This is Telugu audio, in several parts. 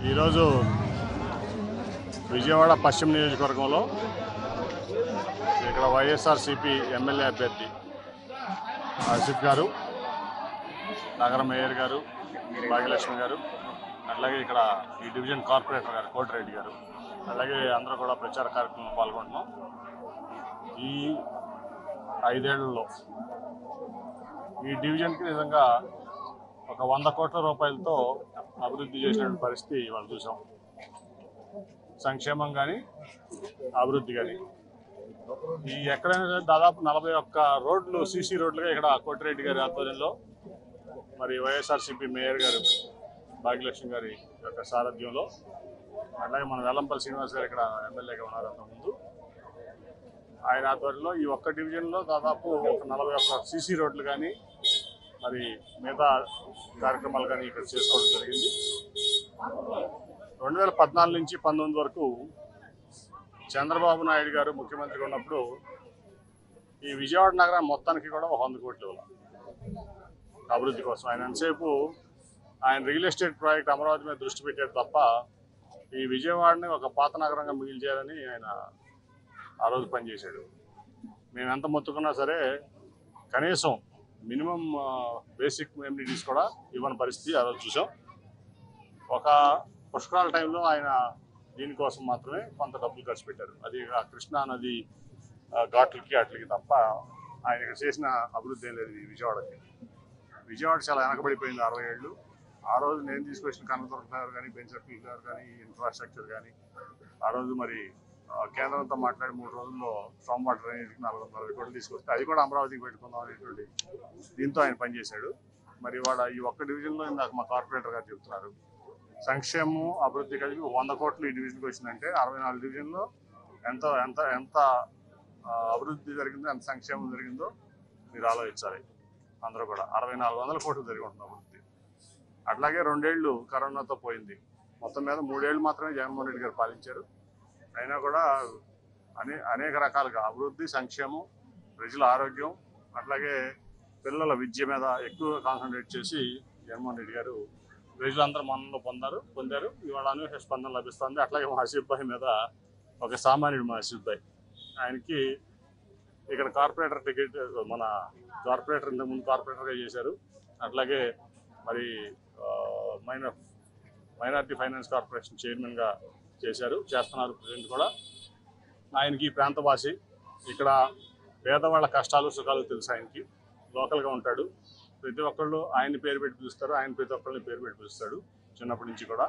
ఈరోజు విజయవాడ పశ్చిమ నియోజకవర్గంలో ఇక్కడ వైఎస్ఆర్సీపీ ఎమ్మెల్యే అభ్యర్థి ఆసిఫ్ గారు, నగర మేయర్ గారు భాగ్యలక్ష్మి గారు, అలాగే ఇక్కడ ఈ డివిజన్ కార్పొరేటర్ గారు కోటిరెడ్డి గారు, అలాగే అందరూ కూడా ప్రచార కార్యక్రమంలో పాల్గొంటున్నాం. ఈ 5 ఏళ్లలో ఈ డివిజన్కి నిజంగా ఒక 100 కోట్ల రూపాయలతో అభివృద్ధి చేసిన పరిస్థితి వాళ్ళు చూసాం. సంక్షేమం కానీ అభివృద్ధి కానీ ఈ ఎక్కడైనా దాదాపు 41 రోడ్లు సీసీ రోడ్లుగా ఇక్కడ కోటిరెడ్డి గారి ఆధ్వర్యంలో మరి వైఎస్ఆర్సీపీ మేయర్ గారు భాగ్యలక్ష్మి గారి యొక్క సారథ్యంలో, అలాగే మన వెల్లంపల్లి శ్రీనివాస్ గారు ఇక్కడ ఎమ్మెల్యేగా ఉన్నారు అంతకుముందు, ఆయన ఆధ్వర్యంలో ఈ ఒక్క డివిజన్లో దాదాపు ఒక 41 సీసీ రోడ్లు కానీ మరి మిగతా కార్యక్రమాలు కానీ ఇక్కడ చేసుకోవడం జరిగింది. 2014 నుంచి 19 వరకు చంద్రబాబు నాయుడు గారు ముఖ్యమంత్రిగా ఉన్నప్పుడు ఈ విజయవాడ నగరం మొత్తానికి కూడా 100 కోట్లు అభివృద్ధి కోసం. ఆయన ఎంతసేపు ఆయన రియల్ ఎస్టేట్ ప్రాజెక్ట్ అమరావతి మీద దృష్టి పెట్టాడు తప్ప ఈ విజయవాడని ఒక పాత నగరంగా మిగిల్చేయాలని ఆయన ఆ రోజు పనిచేశాడు. మేము ఎంత మొత్తుకున్నా సరే కనీసం మినిమం బేసిక్ ఎమ్యూనిటీస్ కూడా ఇవ్వని పరిస్థితి ఆ రోజు చూసాం. ఒక పుష్కరాల టైంలో ఆయన దీనికోసం మాత్రమే కొంత డబ్బులు ఖర్చు పెట్టారు. అది ఆ కృష్ణా నది ఘాట్లకి అట్లకి తప్ప ఆయన ఇక్కడ చేసిన అభివృద్ధి ఏం లేదు. ఈ విజయవాడ చాలా వెనకబడిపోయింది 60 ఏళ్ళు. ఆ రోజు నేను తీసుకొచ్చిన కనకదుర్గ గారు కానీ, బెంచర్పల్లి గారు కానీ, ఇన్ఫ్రాస్ట్రక్చర్ కానీ, ఆ రోజు మరి కేంద్రంతో మాట్లాడి 3 రోజుల్లో స్ట్రాంగ్ వాటర్ డ్రైనేజ్కి 460 కోట్లు తీసుకొస్తే అది కూడా అమరావతికి పెట్టుకుందాం అనేటువంటి దీంతో ఆయన పనిచేశాడు. మరి ఇవాళ ఈ ఒక్క డివిజన్లో ఇందాక మా కార్పొరేటర్ గారు చెప్తున్నారు, సంక్షేమం అభివృద్ధి కలిపి 100 కోట్లు ఈ డివిజన్కి వచ్చిందంటే 64 డివిజన్లో ఎంత ఎంత ఎంత అభివృద్ధి జరిగిందో, ఎంత సంక్షేమం జరిగిందో మీరు ఆలోచించాలి. అందరూ కూడా 6400 కోట్లు జరిగి ఉంటుంది అభివృద్ధి. అట్లాగే 2 ఏళ్ళు కరోనాతో పోయింది. మొత్తం మీద 3 ఏళ్ళు మాత్రమే జగన్మోహన్ రెడ్డి గారు పాలించారు. అయినా కూడా అనేక రకాలుగా అభివృద్ధి, సంక్షేమం, ప్రజల ఆరోగ్యం, అట్లాగే పిల్లల విద్య మీద ఎక్కువ కాన్సన్ట్రేట్ చేసి జగన్మోహన్ రెడ్డి గారు ప్రజలందరూ మనంలో పొందారు. ఇవాళ అనూహ్య స్పందన లభిస్తుంది. అట్లాగే మా ఆసిఫ్ భాయ్ మీద ఒక సామాన్యుడు మా ఆసిఫ్ భాయ్, ఆయనకి ఇక్కడ కార్పొరేటర్ టికెట్, మన కార్పొరేటర్ ఇంతకుముందు కార్పొరేటర్గా చేశారు. అట్లాగే మరి మైనార్టీ ఫైనాన్స్ కార్పొరేషన్ చైర్మన్గా చేస్తున్నారు ప్రజెంట్ కూడా. ఆయనకి ప్రాంతవాసి, ఇక్కడ పేదవాళ్ళ కష్టాలు సుఖాలు తెలుసు. ఆయనకి లోకల్గా ఉంటాడు. ప్రతి ఒక్కళ్ళు ఆయన పేరు పెట్టి పిలుస్తారు, ఆయన ప్రతి ఒక్కళ్ళని పేరు పెట్టి పిలుస్తాడు చిన్నప్పటి నుంచి కూడా.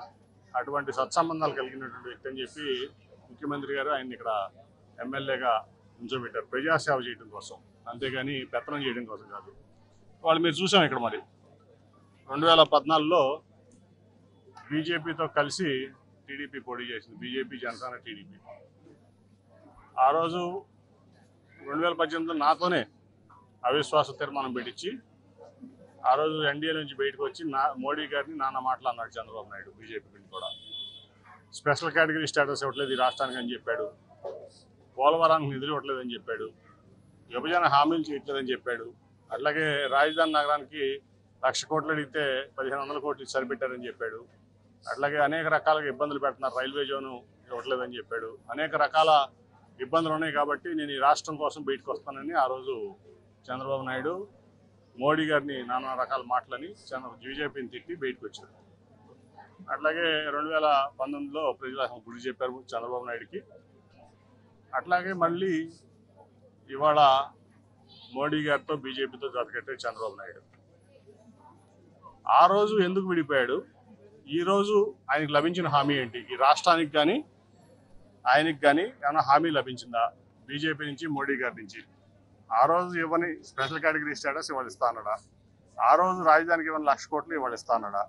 అటువంటి సత్సంబంధాలు కలిగినటువంటి వ్యక్తి అని చెప్పి ముఖ్యమంత్రి గారు ఆయన ఇక్కడ ఎమ్మెల్యేగా ఉంచోబెట్టారు, ప్రజాసేవ చేయడం కోసం, అంతేగాని పెత్తనం చేయడం కోసం కాదు. వాళ్ళు మీరు చూసాం ఇక్కడ మరి 2014లో బీజేపీతో కలిసి టీడీపీ పోటీ చేసింది. BJP, Janasena, TDP. ఆ రోజు 2018లో నాతోనే అవిశ్వాస తీర్మానం పెట్టించి ఆ రోజు ఎన్డీఏ నుంచి బయటకు వచ్చి మోడీ గారిని నాన్న మాటలు అన్నాడు చంద్రబాబు నాయుడు. బీజేపీ కూడా స్పెషల్ కేటగిరీ స్టేటస్ ఇవ్వట్లేదు ఈ రాష్ట్రానికి అని చెప్పాడు. పోలవరానికి నిధులు ఇవ్వట్లేదని చెప్పాడు. విభజన హామీలు చేయట్లేదని చెప్పాడు. అట్లాగే రాజధాని నగరానికి 1,00,000 కోట్లు అడిగితే 1,500 కోట్లు సరిపెట్టారని చెప్పాడు. అట్లాగే అనేక రకాలుగా ఇబ్బందులు పెడుతున్నారు, రైల్వే జోను ఇవ్వట్లేదని చెప్పాడు. అనేక రకాల ఇబ్బందులు ఉన్నాయి కాబట్టి నేను ఈ రాష్ట్రం కోసం బయటకు వస్తానని ఆ రోజు చంద్రబాబు నాయుడు మోడీ గారిని నానా రకాల మాటలని బీజేపీని తిట్టి బయటకు వచ్చారు. అట్లాగే 2019లో ప్రజలకు గుడి చెప్పారు చంద్రబాబు నాయుడుకి. అట్లాగే మళ్ళీ ఇవాళ మోడీ గారితో బీజేపీతో జతకట్టే చంద్రబాబు నాయుడు. ఆ రోజు ఎందుకు విడిపోయాడు, ఈరోజు ఆయనకు లభించిన హామీ ఏంటి? ఈ రాష్ట్రానికి కానీ ఆయనకి కానీ ఏమైనా హామీ లభించిందా బీజేపీ నుంచి, మోడీ గారి నుంచి? ఆ రోజు ఇవ్వని స్పెషల్ కేటగిరీ స్టేటస్ ఇవాళ ఇస్తా అన్నాడా? ఆ రోజు రాజధానికి ఇవ్వని 1,00,000 కోట్లు ఇవాళ ఇస్తా అన్నాడా?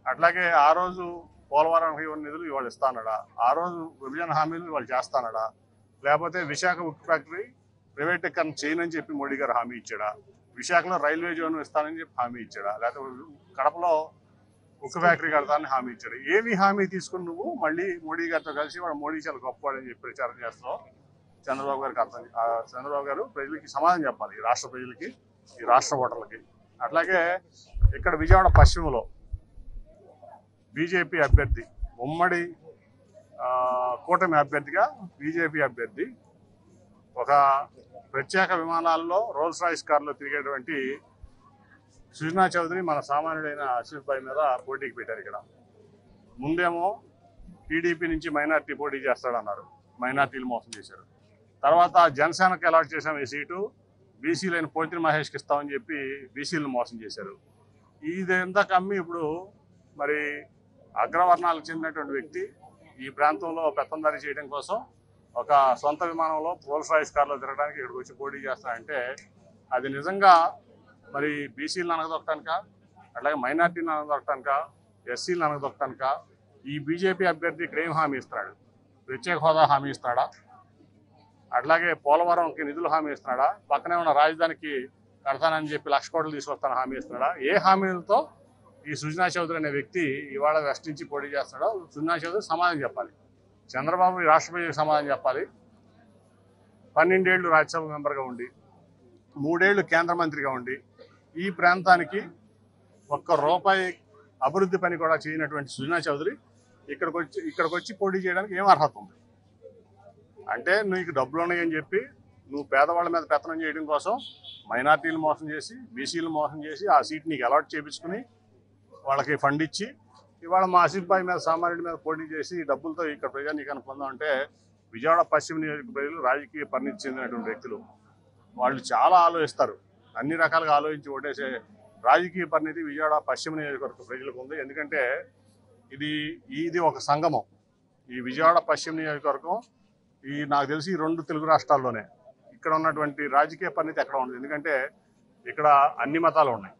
అట్లాగే ఆ రోజు పోలవరానికి ఇవ్వని నిధులు ఇవాళ ఇస్తా అన్నాడా? ఆ రోజు విభజన హామీలు ఇవాళ చేస్తానడా? లేకపోతే విశాఖ ఉక్కు ఫ్యాక్టరీ ప్రైవేటీకరణ చేయనని చెప్పి మోడీ గారు హామీ ఇచ్చాడా? విశాఖలో రైల్వే జోన్ ఇస్తానని చెప్పి హామీ ఇచ్చాడా? లేకపోతే కడపలో ఉక్కు ఫ్యాక్టరీ కడతానని హామీ ఇచ్చాడు? ఏమి హామీ తీసుకుని నువ్వు మళ్ళీ మోడీ గారితో కలిసి వాడు మోడీ చాలా గొప్పవాడని చెప్పి ప్రచారం చేస్తావు? చంద్రబాబు గారికి చంద్రబాబు గారు ప్రజలకి సమాధానం చెప్పాలి, ఈ రాష్ట్ర ప్రజలకి, ఈ రాష్ట్ర ఓటర్లకి. అట్లాగే ఇక్కడ విజయవాడ పశ్చిమలో బీజేపీ అభ్యర్థి ఉమ్మడి కూటమి అభ్యర్థిగా బీజేపీ అభ్యర్థి ఒక ప్రత్యేక విమానాల్లో రోల్స్ రాయిస్ కారులో తిరిగేటువంటి సుజనా చౌదరి మన సామాన్యుడైన ఆసిఫ్ భాయ్ మీద పోటీకి పెట్టారు. ఇక్కడ ముందేమో టీడీపీ నుంచి మైనార్టీ పోటీ చేస్తాడన్నారు, మైనార్టీలు మోసం చేశారు. తర్వాత జనసేనకు అలాట్ చేసాం ఈ సీటు, బీసీలైన పోతిని మహేష్కి ఇస్తామని చెప్పి బీసీలను మోసం చేశారు. ఇదంతా కమ్మి ఇప్పుడు మరి అగ్రవర్ణాలకు చెందినటువంటి వ్యక్తి ఈ ప్రాంతంలో పెత్తందారీ చేయడం కోసం ఒక సొంత విమానంలో రోల్స్ రాయిస్ కార్లో తిరగడానికి ఇక్కడికి వచ్చి పోటీ చేస్తారంటే అది నిజంగా మరి బీసీలను అనగదొక్కటానిక, అట్లాగే మైనార్టీలను అనగదొక్కటానిక, ఎస్సీలను అనగదొక్కటానిక ఈ బీజేపీ అభ్యర్థి ఇక్కడ ఏం హామీ ఇస్తున్నాడు? ప్రత్యేక హోదా హామీ ఇస్తున్నాడా? అట్లాగే పోలవరంకి నిధులు హామీ ఇస్తున్నాడా? పక్కనే ఉన్న రాజధానికి కడతానని చెప్పి 1,00,000 కోట్లు తీసుకొస్తానని హామీ ఇస్తున్నాడా? ఏ హామీలతో ఈ సుజనా చౌదరి అనే వ్యక్తి ఇవాళ వెస్ట్ నుంచి పోటీ చేస్తున్నాడో సుజనా చౌదరి సమాధానం చెప్పాలి. చంద్రబాబు ఈ రాష్ట్ర ప్రజలకు సమాధానం చెప్పాలి. 12 ఏళ్ళు రాజ్యసభ మెంబర్గా ఉండి 3 ఏళ్ళు కేంద్ర మంత్రిగా ఉండి ఈ ప్రాంతానికి ₹1 అభివృద్ధి పని కూడా చేయనటువంటి సుజనా చౌదరి ఇక్కడికి వచ్చి పోటీ చేయడానికి ఏం అర్హత ఉంది? అంటే నీకు డబ్బులు ఉన్నాయని చెప్పి నువ్వు పేదవాళ్ళ మీద పెత్తనం చేయడం కోసం మైనార్టీలు మోసం చేసి బీసీలు మోసం చేసి ఆ సీట్ నీకు అలాట్ చేయించుకుని వాళ్ళకి ఫండ్ ఇచ్చి ఇవాళ మా ఆసిఫ్ భాయ్ మీద సామాన్యుడి మీద పోటీ చేసి డబ్బులతో ఇక్కడ ప్రజానీకాన్ని పొందామంటే విజయవాడ పశ్చిమ నియోజక ప్రజలు రాజకీయ పరిణితి చెందినటువంటి వ్యక్తులు వాళ్ళు చాలా ఆలోచిస్తారు. అన్ని రకాలుగా ఆలోచించి ఓటేసే రాజకీయ పరిణితి విజయవాడ పశ్చిమ నియోజకవర్గ ప్రజలకు ఉంది. ఎందుకంటే ఇది ఒక సంగమం. ఈ విజయవాడ పశ్చిమ నియోజకవర్గం నాకు తెలిసి 2 తెలుగు రాష్ట్రాల్లోనే ఇక్కడ ఉన్నటువంటి రాజకీయ పరిణితి ఎక్కడ ఉంది. ఎందుకంటే ఇక్కడ అన్ని మతాలు ఉన్నాయి,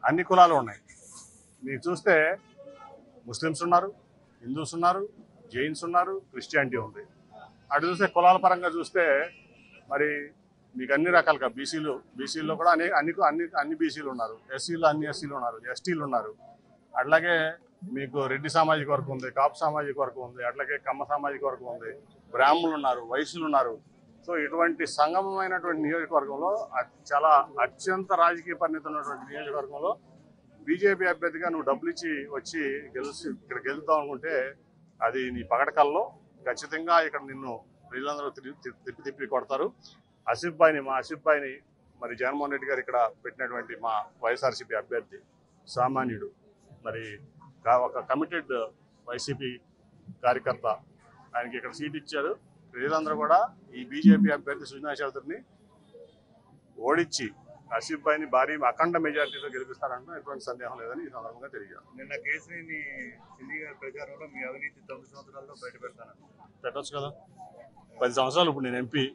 అన్ని కులాలు ఉన్నాయి. మీరు చూస్తే ముస్లిమ్స్ ఉన్నారు, హిందూస్ ఉన్నారు, జైన్స్ ఉన్నారు, క్రిస్టియానిటీ ఉంది. అటు చూస్తే కులాల పరంగా చూస్తే మరి మీకు అన్ని రకాలుగా బీసీల్లో కూడా అన్ని బీసీలు ఉన్నారు, ఎస్సీలు అన్ని ఎస్సీలు ఉన్నారు, ఎస్టీలు ఉన్నారు. అట్లాగే మీకు రెడ్డి సామాజిక వర్గం ఉంది, కాపు సామాజిక వర్గం ఉంది, అట్లాగే కమ్మ సామాజిక వర్గం ఉంది, బ్రాహ్మణులు ఉన్నారు, వైశ్యులు ఉన్నారు. సో ఇటువంటి సంగమమైనటువంటి నియోజకవర్గంలో చాలా అత్యంత రాజకీయ పరిణితి ఉన్నటువంటి నియోజకవర్గంలో బీజేపీ అభ్యర్థిగా నువ్వు డబ్బులు ఇచ్చి వచ్చి ఇక్కడ గెలుద్దాం అనుకుంటే అది నీ పగడకల్లో ఖచ్చితంగా ఇక్కడ నిన్ను ప్రజలందరూ తిప్పి కొడతారు. మా ఆసిఫ్ భాయ్ని మరి జగన్మోహన్ రెడ్డి గారు ఇక్కడ పెట్టినటువంటి మా వైఎస్ఆర్సీపీ అభ్యర్థి సామాన్యుడు, మరి ఒక కమిటెడ్ వైసీపీ కార్యకర్త, ఆయనకి ఇక్కడ సీట్ ఇచ్చారు. ప్రజలందరూ కూడా ఈ బీజేపీ అభ్యర్థి సుజనా చౌదరిని ఓడించి ఆసిఫ్ భాయ్ని భారీ అఖండ మెజార్టీతో గెలిపిస్తారంటే ఎటువంటి సందేహం లేదని ఈ సందర్భంగా తెలియజేయాలి. నిన్న కేసీని సిల్లి గారి ప్రచారంలో మీ అవినీతి 9 సంవత్సరాల్లో బయటపెడతాను పెట్టొచ్చు కదా, 10 సంవత్సరాలు ఇప్పుడు నేను ఎంపీ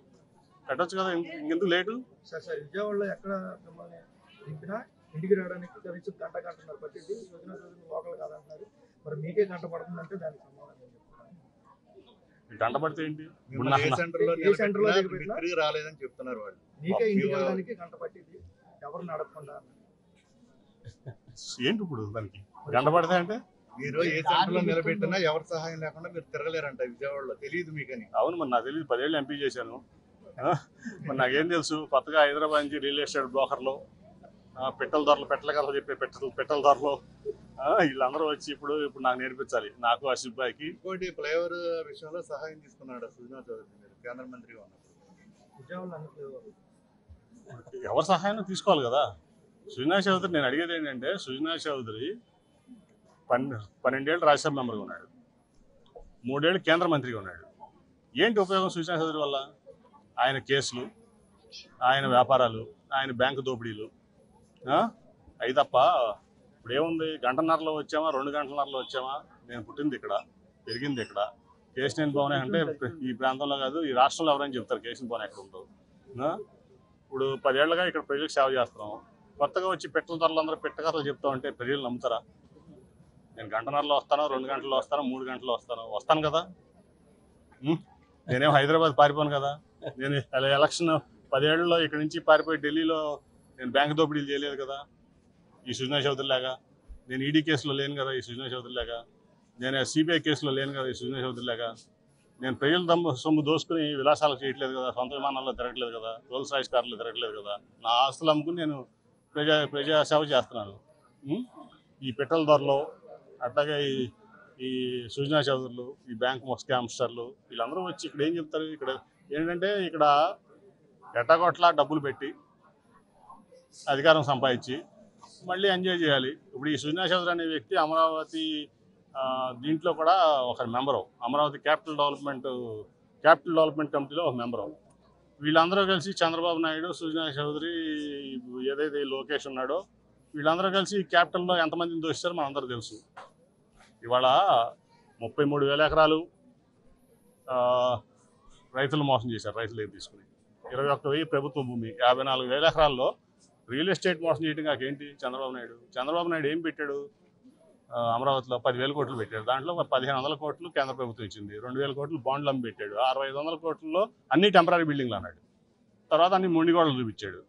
పెట్టొచ్చు కదా, ఇంకెందుకు లేటు? సార్ విజయవాడలో ఎక్కడ మిమ్మల్ని దింపినా ఇంటికి రావడానికి కనీసం గంటన్నర పట్టింది. సుజనా చౌదరి లోకల్ కాదంటున్నారు, మరి మీకే గంట పడుతుందంటే దానికి సమాధానం గంట పడితే ఏంటి? రాలేదని చెప్తున్నారు వాళ్ళు. మీకే ఇంటికి వెళ్ళడానికి గంట పట్టింది, ఎవరు నడపకుండా ఏంటి ఇప్పుడు దానికి గంట పడితే అంటే? మీరు ఏ సెంటర్ లో నిలబెట్టినా ఎవరి సహాయం లేకుండా మీరు తిరగలేరంట విజయవాడలో. తెలియదు మీకని. అవును, మరి నాకు తెలియదు. 10 ఏళ్ళు ఎంపీ చేశాను, మరి నాకేం తెలుసు? కొత్తగా హైదరాబాద్ నుంచి రియల్ ఎస్టేట్ బ్రోకర్లు, పెట్టెల ధరలు, పెట్టల కథలు చెప్పే పెట్టెల ధరలు వీళ్ళందరూ వచ్చి ఇప్పుడు నాకు నేర్పించాలి, నాకు ఆసిఫ్ భాయ్కి. ఇంకోటి ఫ్లైఓవర్ విషయంలో సహాయం తీసుకున్నాడు సుజనా చౌదరి కేంద్ర మంత్రిగా ఉన్నప్పుడు. ఎవరి సహాయం తీసుకోవాలి కదా. సుజనా చౌదరి, నేను అడిగేది ఏంటంటే సుజనా చౌదరి 12 ఏళ్ళు రాజ్యసభ మెంబర్గా ఉన్నాడు, 3 ఏళ్ళు కేంద్ర మంత్రిగా ఉన్నాడు. ఏంటి ఉపయోగం సుజనా చౌదరి వల్ల? ఆయన కేసులు, ఆయన వ్యాపారాలు, ఆయన బ్యాంకు దోపిడీలు అయి తప్ప ఇప్పుడు ఏముంది? గంటన్నరలో వచ్చామా, 2 గంటలన్నరలో వచ్చామా? నేను పుట్టింది ఇక్కడ, పెరిగింది ఇక్కడ. కేశినేని భవన్ అంటే ఈ ప్రాంతంలో కాదు, ఈ రాష్ట్రంలో ఎవరైనా చెప్తారు కేశినేని భవన్ ఎక్కడ ఉందో. ఇప్పుడు 10 ఏళ్ళుగా ఇక్కడ ప్రజలకు సేవ చేస్తున్నాం. కొత్తగా వచ్చి పెట్టెల ధరలు అందరూ పెట్టకథలు చెప్తా ఉంటే ప్రజలు నమ్ముతారా? నేను గంటన్నరలో వస్తాను, 2 గంటల్లో వస్తాను, 3 గంటల్లో వస్తాను కదా. నేనేం హైదరాబాద్ పారిపోను కదా. నేను ఎలక్షన్ 10 ఏళ్లలో ఇక్కడ నుంచి పారిపోయి ఢిల్లీలో నేను బ్యాంక్ దోపిడీలు చేయలేదు కదా ఈ సుజనా చౌదరి లాగా. నేను ఈడీ కేసులో లేను కదా ఈ సుజనా చౌదరి లాగా. నేను సిబిఐ కేసులో లేను కదా ఈ సుజనా చౌదరి లాగా. నేను ప్రజల సొమ్ము దోసుకుని విలాసాలు చేయట్లేదు కదా, సొంత విమానాల్లో తిరగట్లేదు కదా, రోల్స్ రాయిస్ కార్లో తిరగట్లేదు కదా. నా ఆస్తులు అమ్ముకుని నేను ప్రజా సేవ చేస్తున్నాను. ఈ పెట్రోల్ ధరలు, అట్లాగే ఈ సుజనా చౌదరులు, ఈ బ్యాంక్ స్కామ్స్టర్లు వీళ్ళందరూ వచ్చి ఇక్కడ ఏం చెప్తారు? ఇక్కడ ఏంటంటే ఇక్కడ ఎట్టగొట్ల డబ్బులు పెట్టి అధికారం సంపాదించి మళ్ళీ ఎంజాయ్ చేయాలి. ఇప్పుడు ఈ సుజనా చౌదరి అనే వ్యక్తి అమరావతి దీంట్లో కూడా ఒక మెంబరు, అమరావతి క్యాపిటల్ డెవలప్మెంట్ కమిటీలో ఒక మెంబరు. వీళ్ళందరూ కలిసి చంద్రబాబు నాయుడు, సుజనా చౌదరి, ఏదైతే లోకేష్ ఉన్నాడో వీళ్ళందరూ కలిసి క్యాపిటల్లో ఎంతమందిని దోషిస్తారో మనందరూ తెలుసు. ఇవాళ 33,000 ఎకరాలు రైతులు మోసం చేశారు. రైతుల దగ్గర తీసుకుని 21,000 ప్రభుత్వ భూమి, 54,000 ఎకరాల్లో రియల్ ఎస్టేట్ మోసం చేయడం కాకేంటి చంద్రబాబు నాయుడు ఏం పెట్టాడు? అమరావతిలో 10,000 కోట్లు పెట్టాడు. దాంట్లో 1,500 కోట్లు కేంద్ర ప్రభుత్వం ఇచ్చింది, 2,000 కోట్లు బాండ్లు అమ్మి పెట్టాడు. 6,500 కోట్లలో అన్ని టెంపరీ బిల్డింగ్లు అన్నాడు. తర్వాత అన్ని మొండిగోడలు చూపించాడు.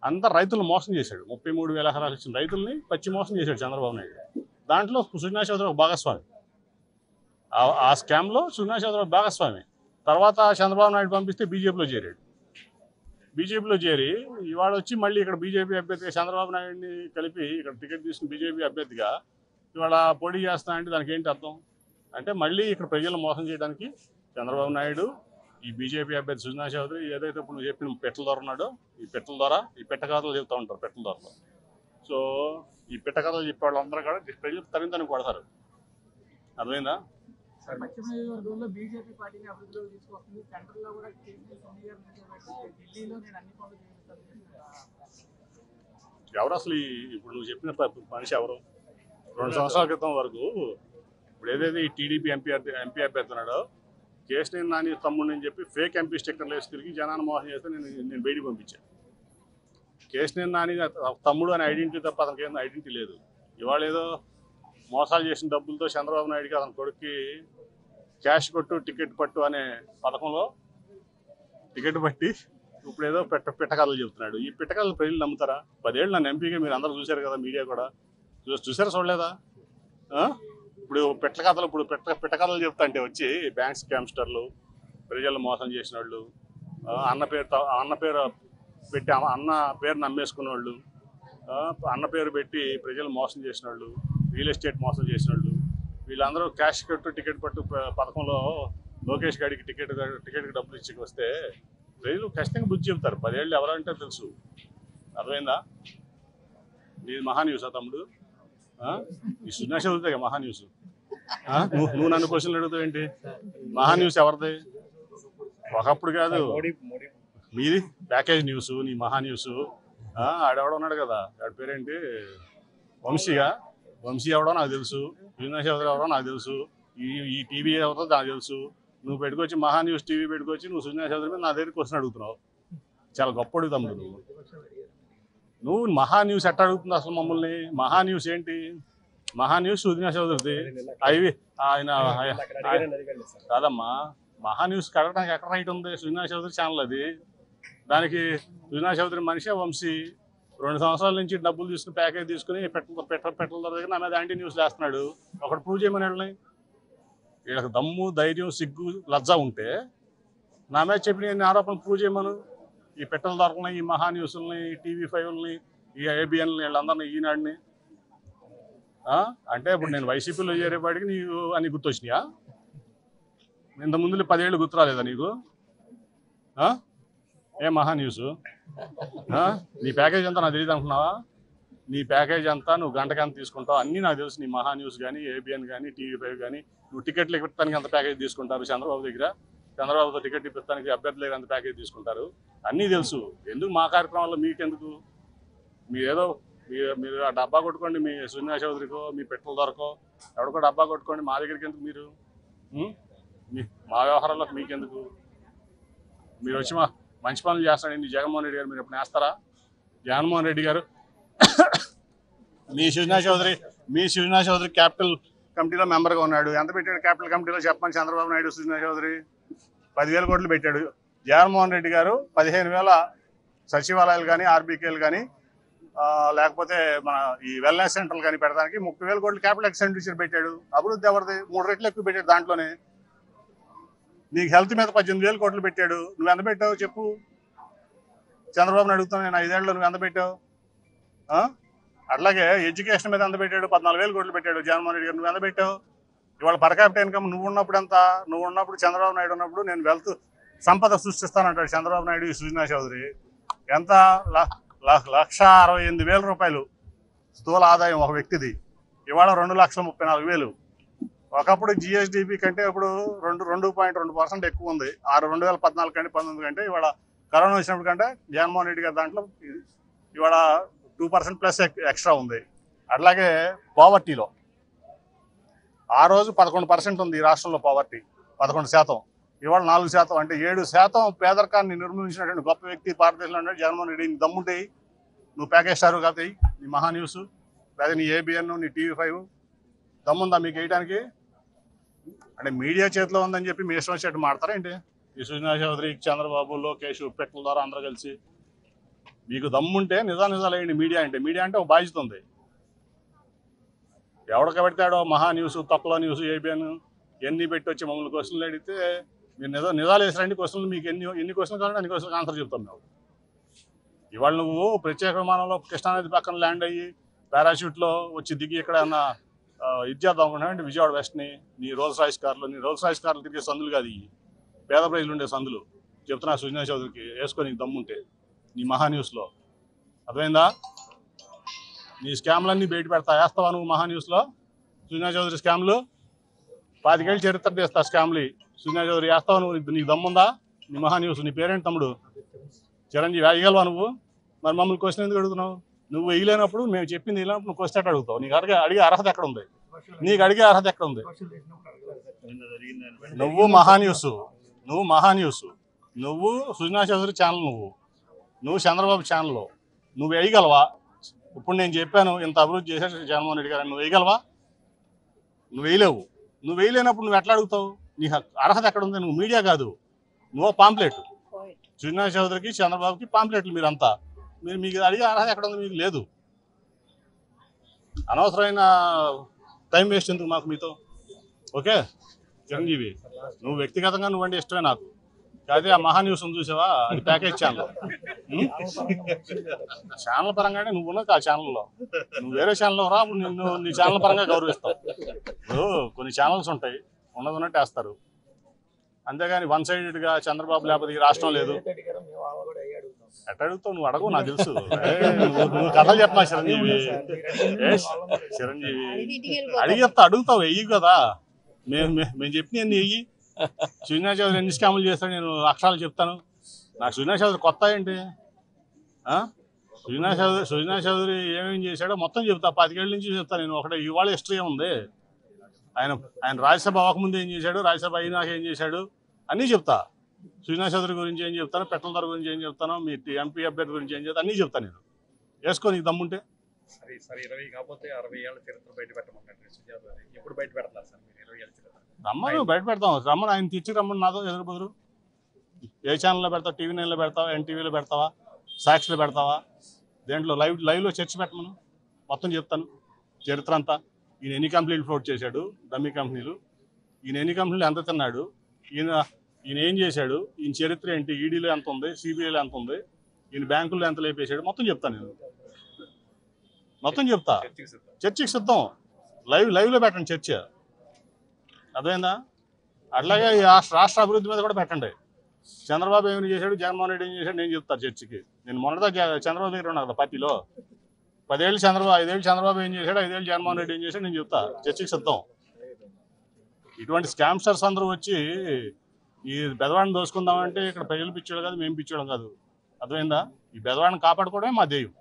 అంతా రైతులు మోసం చేశాడు. 33,000 ఎకరాలు ఇచ్చిన రైతుల్ని పచ్చి మోసం చేశాడు చంద్రబాబు నాయుడు. దాంట్లో సుజనా చౌదరి ఒక భాగస్వామి. ఆ స్కామ్లో సుజనా చౌదరి ఒక భాగస్వామి. తర్వాత చంద్రబాబు నాయుడు పంపిస్తే బీజేపీలో చేరాడు. బీజేపీలో చేరి ఇవాళ వచ్చి మళ్ళీ ఇక్కడ బీజేపీ అభ్యర్థిగా చంద్రబాబు నాయుడిని కలిపి ఇక్కడ టికెట్ తీసుకుని బీజేపీ అభ్యర్థిగా ఇవాళ పోటీ చేస్తా అంటే దానికి ఏంటి అర్థం? అంటే మళ్ళీ ఇక్కడ ప్రజలను మోసం చేయడానికి చంద్రబాబు నాయుడు, ఈ బీజేపీ అభ్యర్థి సుజనా చౌదరి, ఏదైతే ఇప్పుడు నువ్వు చెప్పిన పెట్టల ద్వారా ఉన్నాడో ఈ పెట్టల ద్వారా ఈ పెట్టకథలు చెప్తూ ఉంటారు పెట్టల ద్వారాలో. సో ఈ పెట్టకథలు చెప్పే వాళ్ళందరూ కూడా ప్రజలు తని కొడతారు. అర్థమైందా? పశ్చిమ నియోజకవర్గంలో బీజేపీ పార్టీని అభివృద్ధిలోకి తీసుకొస్తుంది. సెంట్రల్లో కూడా ఢిల్లీలో నేను అన్ని పనులు చేస్తాను. ఎవరు అసలు ఇప్పుడు నువ్వు చెప్పిన మనిషి ఎవరు? 2 సంవత్సరాల క్రితం వరకు ఇప్పుడు ఏదైతే ఈ టీడీపీ ఎంపీ అభ్యర్థి ఉన్నాడో కేశినేని నాని తమ్ముడిని అని చెప్పి ఫేక్ ఎంపీ స్టిక్కర్లు వేసి తిరిగి జనాన్ని మోసం చేస్తే నేను బయటికి పంపించాను. కేశినేని నాని తమ్ముడు అనే ఐడెంటిటీ తప్ప అతనికి ఏం ఐడెంటిటీ లేదు. ఇవాళ ఏదో మోసాలు చేసిన డబ్బులతో చంద్రబాబు నాయుడుకి అతని కొడుక్కి క్యాష్ కొట్టు టికెట్ పట్టు అనే పథకంలో టికెట్ పట్టి ఇప్పుడు ఏదో పిట్టకథలు చెబుతున్నాడు. ఈ పిట్టకథలు ప్రజలు నమ్ముతారా? 10 ఏళ్ళు నన్ను ఎంపీగా మీరు అందరూ చూశారు కదా, మీడియా కూడా చూసారా చూడలేదా? ఇప్పుడు పిట్టకథలు చెప్తా అంటే వచ్చి బ్యాంక్ స్కామ్స్టర్లు, ప్రజలు మోసం చేసిన వాళ్ళు, అన్న పేరు పెట్టి అన్న పేరు నమ్మేసుకున్న వాళ్ళు, అన్న పేరు పెట్టి ప్రజలు మోసం చేసిన వాళ్ళు, రియల్ ఎస్టేట్ మోసం చేసిన వాళ్ళు, వీళ్ళందరూ క్యాష్ కట్టు టికెట్ పట్టు పథకంలో లోకేష్ గారికి టికెట్కి డబ్బులు ఇచ్చి వస్తే ప్రజలు ఖచ్చితంగా బుద్ధి చెబుతారు. 10 ఏళ్ళు ఎవరంటే తెలుసు. అర్థమైందా? నీది మహాన్యూసా తమ్ముడు? ఈ సుజనా చదువుతాయి కదా మహాన్యూస్. నువ్వు నన్ను క్వశ్చన్లు అడుగుతావు ఏంటి? మహాన్యూస్ ఎవరిది? ఒకప్పుడు కాదు, మీది ప్యాకేజ్ న్యూస్. నీ మహాన్యూస్ ఆడెవడో ఉన్నాడు కదా, ఆడి పేరేంటి, వంశీ ఎవడో నాకు తెలుసు, సుజనా చౌదరి ఎవరో నాకు తెలుసు, ఈ టీవీ ఎవరో నాకు తెలుసు. నువ్వు పెట్టుకొచ్చి మహాన్యూస్ టీవీ పెట్టుకొచ్చి నువ్వు సుజనా చౌదరి మీద నా దగ్గర క్వశ్చన్ అడుగుతున్నావు. చాలా గొప్ప అడుగుతాము నువ్వు మహాన్యూస్ ఎట్లా అడుగుతుంది అసలు మమ్మల్ని? మహాన్యూస్ ఏంటి? మహాన్యూస్ సుజనా చౌదరిది. ఆయన కాదమ్మా, మహాన్యూస్ అడగడానికి ఎక్కడ రైట్ ఉంది? సుజనా చౌదరి ఛానల్ అది. దానికి సుజనా చౌదరి మనిషి వంశీ 2 సంవత్సరాల నుంచి డబ్బులు తీసుకుని ప్యాకేజ్ తీసుకుని పెట్టల దగ్గర నా మీద యాంటీ న్యూస్ వేస్తున్నాడు. ఒకటి ప్రూవ్ చేయమని వెళ్ళని. వీళ్ళకి దమ్ము, ధైర్యం, సిగ్గు, లజ్జ ఉంటే నా మీద చెప్పిన ఆరోపణలు ప్రూవ్ చేయమను. ఈ పెట్టల ధరలని, ఈ మహాన్యూస్ని, ఈ TV5ని, ఈ ABNని, వీళ్ళందరినీ, ఈనాడిని. అంటే ఇప్పుడు నేను వైసీపీలో చేరేపాటికి నీకు అన్ని గుర్తొచ్చినాయా? ఇంతకుముందు 10 ఏళ్ళు గుర్తు రాలేదా నీకు? ఏ మహాన్యూస్? నీ ప్యాకేజ్ అంతా నాకు తెలియదు అనుకున్నావా? నీ ప్యాకేజ్ అంతా నువ్వు గంటకి ఎంత తీసుకుంటావు అన్నీ నాకు తెలుసు. నీ మహాన్యూస్ కానీ, ABN కానీ, TV5 కానీ, నువ్వు టికెట్లు ఇప్పడానికి ఎంత ప్యాకేజ్ తీసుకుంటారు చంద్రబాబు దగ్గర, చంద్రబాబుతో టికెట్ ఇప్పడానికి అభ్యర్థులు దగ్గర ఎంత ప్యాకేజ్ తీసుకుంటారు అన్నీ తెలుసు. ఎందుకు మా కార్యక్రమాల్లో మీకెందుకు? మీరేదో మీరు ఆ డబ్బా కొట్టుకోండి, మీ సుజనా చౌదరికో మీ పెట్టల దొరకో ఎవరికో డబ్బా కొట్టుకోండి, మా దగ్గరికి ఎందుకు? మీరు మా వ్యవహారాల్లోకి మీకెందుకు? మీరు వచ్చి మంచి పనులు చేస్తాడండి జగన్మోహన్ రెడ్డి గారు, మీరు ఎప్పుడు వేస్తారా? జగన్మోహన్ రెడ్డి గారు మీ సుజనా చౌదరి క్యాపిటల్ కమిటీలో మెంబర్గా ఉన్నాడు. ఎంత పెట్టాడు క్యాపిటల్ కమిటీలో చెప్పమని చంద్రబాబు నాయుడు? సుజనా చౌదరి 10,000 కోట్లు పెట్టాడు. జగన్మోహన్ రెడ్డి గారు 15,000 సచివాలయాలు కానీ, RBKలు కానీ, లేకపోతే మన ఈ వెల్నెస్ సెంటర్లు కానీ పెడతానికి 30,000 కోట్లు క్యాపిటల్ ఎక్స్పెండిచర్ పెట్టాడు. అభివృద్ధి ఎవరిది? 3 రెట్లు ఎక్కువ పెట్టాడు. దాంట్లోనే నీకు హెల్త్ మీద 18,000 కోట్లు పెట్టాడు. నువ్వు ఎంత పెట్టావు చెప్పు? చంద్రబాబుని అడుగుతాను నేను, 5 ఏళ్ళలో నువ్వు ఎంత పెట్టావు? అట్లాగే ఎడ్యుకేషన్ మీద ఎంత పెట్టాడు? 14,000 కోట్లు పెట్టాడు జగన్మోహన్ రెడ్డి గారు. నువ్వు ఎంత పెట్టావు? ఇవాళ పర్ క్యాపిటల్ ఇన్కమ్ నువ్వు ఉన్నప్పుడు ఎంత? నువ్వు ఉన్నప్పుడు చంద్రబాబు నాయుడు ఉన్నప్పుడు నేను వెల్త్ సంపద సృష్టిస్తానంటాడు చంద్రబాబు నాయుడు, సుజనా చౌదరి. ఎంత? 1,68,000 రూపాయలు స్థూల ఆదాయం ఒక వ్యక్తిది. ఇవాళ 2,34,000. ఒకప్పుడు జిఎస్డిపి కంటే ఇప్పుడు 2.2% ఎక్కువ ఉంది. 2014 కంటే 19 కంటే ఇవాళ కరోనా వచ్చినప్పుడు కంటే జగన్మోహన్ రెడ్డి గారి దాంట్లో ఇవాళ 2% ప్లస్ ఎక్స్ట్రా ఉంది. అట్లాగే పావర్టీలో ఆ రోజు 11% ఉంది ఈ రాష్ట్రంలో పావర్టీ, 11%. ఇవాళ 4%. అంటే 7% పేదరికాన్ని నిర్మూలించినటువంటి గొప్ప వ్యక్తి భారతదేశంలో ఉన్నాడు జగన్మోహన్ రెడ్డి. నీ దమ్ముంటే నువ్వు ప్యాకేజ్ స్టార్ కాదు, నీ మహా న్యూస్ లేదా నీ ఏబిఎన్, నీ TV5 దమ్ముందా మీకు వేయడానికి? అంటే మీడియా చేతిలో ఉందని చెప్పి మీ ఇష్టం వచ్చేట్టు మాడతారా ఏంటి? ఈ సుజనా చౌదరి, చంద్రబాబు, లోకేష్, పెట్టల ద్వారా అందరూ కలిసి మీకు దమ్ముంటే నిజాలు వేయండి. మీడియా అంటే ఒక బాధ్యత ఉంది. ఎవడికి పెడతాడో మహా న్యూస్, తక్కువ న్యూస్, ఏబిఎన్ ఎన్ని పెట్టి వచ్చి మమ్మల్ని క్వశ్చన్లు అడిగితే మీరు నిజాలు వేసారండి క్వశ్చన్లు. మీకు ఎన్ని క్వశ్చన్లు కావాలంటే అన్ని క్వశ్చన్కి ఆన్సర్ చెప్తాం మేము. ఇవాళ నువ్వు ప్రత్యేక విమానంలో కృష్ణానది పక్కన ల్యాండ్ అయ్యి పారాషూట్లో వచ్చి దిగి ఇక్కడ ఇది చేద్దాం అనుకుంటున్నావు విజయవాడ వెస్ట్ని నీ రోల్స్ రాయిస్ కార్లు తిరిగే సందులు కాదు ఇవి, పేద ప్రజలు ఉండే సందులు. చెప్తున్నా సుజనా చౌదరికి వేసుకొని నీకు దమ్ముంటే నీ మహా న్యూస్లో. అర్థమైందా? నీ స్కామ్లన్నీ బయట పెడతా. వేస్తావా నువ్వు మహా న్యూస్లో సుజనా చౌదరి స్కామ్లు? 25 ఏళ్ళ చరిత్ర తీస్తా స్కామ్లు. సుజనా చౌదరి వేస్తావా నువ్వు? నీకు దమ్ముందా? నీ మహా న్యూస్. నీ పేరేంటి తమ్ముడు? చిరంజీవి. వేయగలవా నువ్వు? మరి మమ్మల్ని క్వశ్చన్ ఎందుకు అడుగుతున్నావు? నువ్వు వేయలేనప్పుడు మేము చెప్పింది వేయలేనప్పుడు నువ్వు క్వశ్చన్ అడుగుతావు. నీకు అడిగే అర్హత ఎక్కడ ఉంది? నువ్వు మహా న్యూస్, నువ్వు సుజనా చౌదరి ఛానల్, నువ్వు చంద్రబాబు ఛానల్లో నువ్వు వేయగలవా? ఇప్పుడు నేను చెప్పాను ఇంత అభివృద్ధి చేశాడు జగన్మోహన్ రెడ్డి గారు, నువ్వు వేయగలవా? నువ్వు వేయలేవు. నువ్వు వేయలేనప్పుడు నువ్వు ఎట్లా అడుగుతావు? నీ అర్హత ఎక్కడ ఉంది? నువ్వు మీడియా కాదు, నువ్వు పాంప్లెట్. సుజనా చౌదరికి, చంద్రబాబుకి పాంప్లెట్లు మీరంతా. మీకు అడిగే అర్హత ఎక్కడ ఉంది? మీకు లేదు. అనవసరమైన టైం వేస్ట్ ఎందుకు మాకు మీతో? ఓకే చిరంజీవి, నువ్వు వ్యక్తిగతంగా నువ్వంటే ఇష్టమే నాకు. అయితే ఆ మహా న్యూస్ చూసావా? అది ప్యాకేజ్ ఛానల్. ఛానల్ పరంగానే నువ్వు ఉన్నది ఆ ఛానల్లో. నువ్వు వేరే ఛానల్లో రా, నిన్ను నీ ఛానల్ పరంగా గౌరవిస్తావు. ఇప్పుడు కొన్ని ఛానల్స్ ఉంటాయి, ఉన్నట్టు వేస్తారు. అంతేగాని వన్ సైడెడ్గా చంద్రబాబు లేకపోతే ఈ రాష్ట్రం లేదు ఎట్ట అడుగుతావు? నువ్వు అడగవు, నాకు తెలుసు. నువ్వు కథలు చెప్పమా చిరంజీవి. అడుగుతావు, వెయ్యి కదా. మేము చెప్పిన ఎన్ని వెయ్యి. సుజనా చౌదరి ఎన్ని స్కాములు చేస్తాడు నేను అక్షరాలు చెప్తాను. నాకు సుజనా చౌదరి కొత్త ఏంటి? సుజనా చౌదరి ఏమేమి చేశాడో మొత్తం చెప్తా. 25 ఏళ్ళ నుంచి చెప్తాను నేను. ఒకటే ఇవాళ హిస్టరీ ఉంది. ఆయన రాజ్యసభ అవ్వకముందు ఏం చేశాడు, రాజ్యసభ అయినాక ఏం చేశాడు అన్నీ చెప్తా. సుజనా చౌదరి గురించి ఏం చెప్తాను, పెట్టల ధర గురించి ఏం చెప్తాను, మీ ఎంపీ అభ్యర్థి గురించి ఏం చెప్తాను అన్నీ చెప్తాను నేను. వేసుకో నీకు దమ్ముంటే. సరే 20 కాకపోతే 60 ఏళ్ళ చరిత్ర బయట పెట్టమంటారు. ఎప్పుడు బయట పెడతారు సార్ మీరు 20 ఏళ్ళ చరిత్ర? రమ్మను, బయట పెడతాం. రమ్మను, ఆయన తెచ్చి రమ్మను. నాతో ఎదురు బదురు ఏ ఛానల్లో పెడతావు? TV 9లో పెడతావా, NTVలో పెడతావా, సాక్షిలో పెడతావా? దేంట్లో లైవ్లో చర్చ పెట్టమను, మొత్తం చెప్తాను చరిత్ర అంతా. ఈయన ఎన్ని కంపెనీలు ఫ్లోట్ చేశాడు, డమ్మీ కంపెనీలు. ఈయన ఎన్ని కంపెనీలు ఎంత తిన్నాడు, ఈయన ఏం చేశాడు, ఈయన చరిత్ర ఏంటి, ఈడీలో ఎంత ఉంది, CBIలో ఎంత ఉంది, ఈయన బ్యాంకుల్లో ఎంత లేపేశాడు మొత్తం చెప్తాను నేను. మొత్తం చెప్తా. చర్చకి సిద్ధం. లైవ్లో పెట్టండి చర్చ. అర్థమైందా? అట్లాగే ఈ రాష్ట్ర అభివృద్ధి మీద కూడా పెట్టండి. చంద్రబాబు ఏమైనా చేశాడు, జగన్మోహన్ రెడ్డి ఏం చేశాడు నేను చెప్తాను చర్చకి. నేను మొన్నదా చంద్రబాబు దగ్గర ఉన్నా కదా పార్టీలో. 10 ఏళ్ళు చంద్రబాబు, 5 ఏళ్ళు చంద్రబాబు ఏం చేశాడు, 5 ఏళ్ళు జగన్మోహన్ రెడ్డి ఏం చేశాడు నేను చెప్తా. చర్చకి సిద్ధం. ఇటువంటి స్కామ్స్టర్స్ అందరూ వచ్చి ఈ బెదవాడిని దోసుకుందామంటే ఇక్కడ ప్రజలు పిచ్చోడు కాదు, మేము పిచ్చోడం కాదు. అర్థమైందా? ఈ బెదవాడిని కాపాడుకోవడమే మా ధ్యేయం.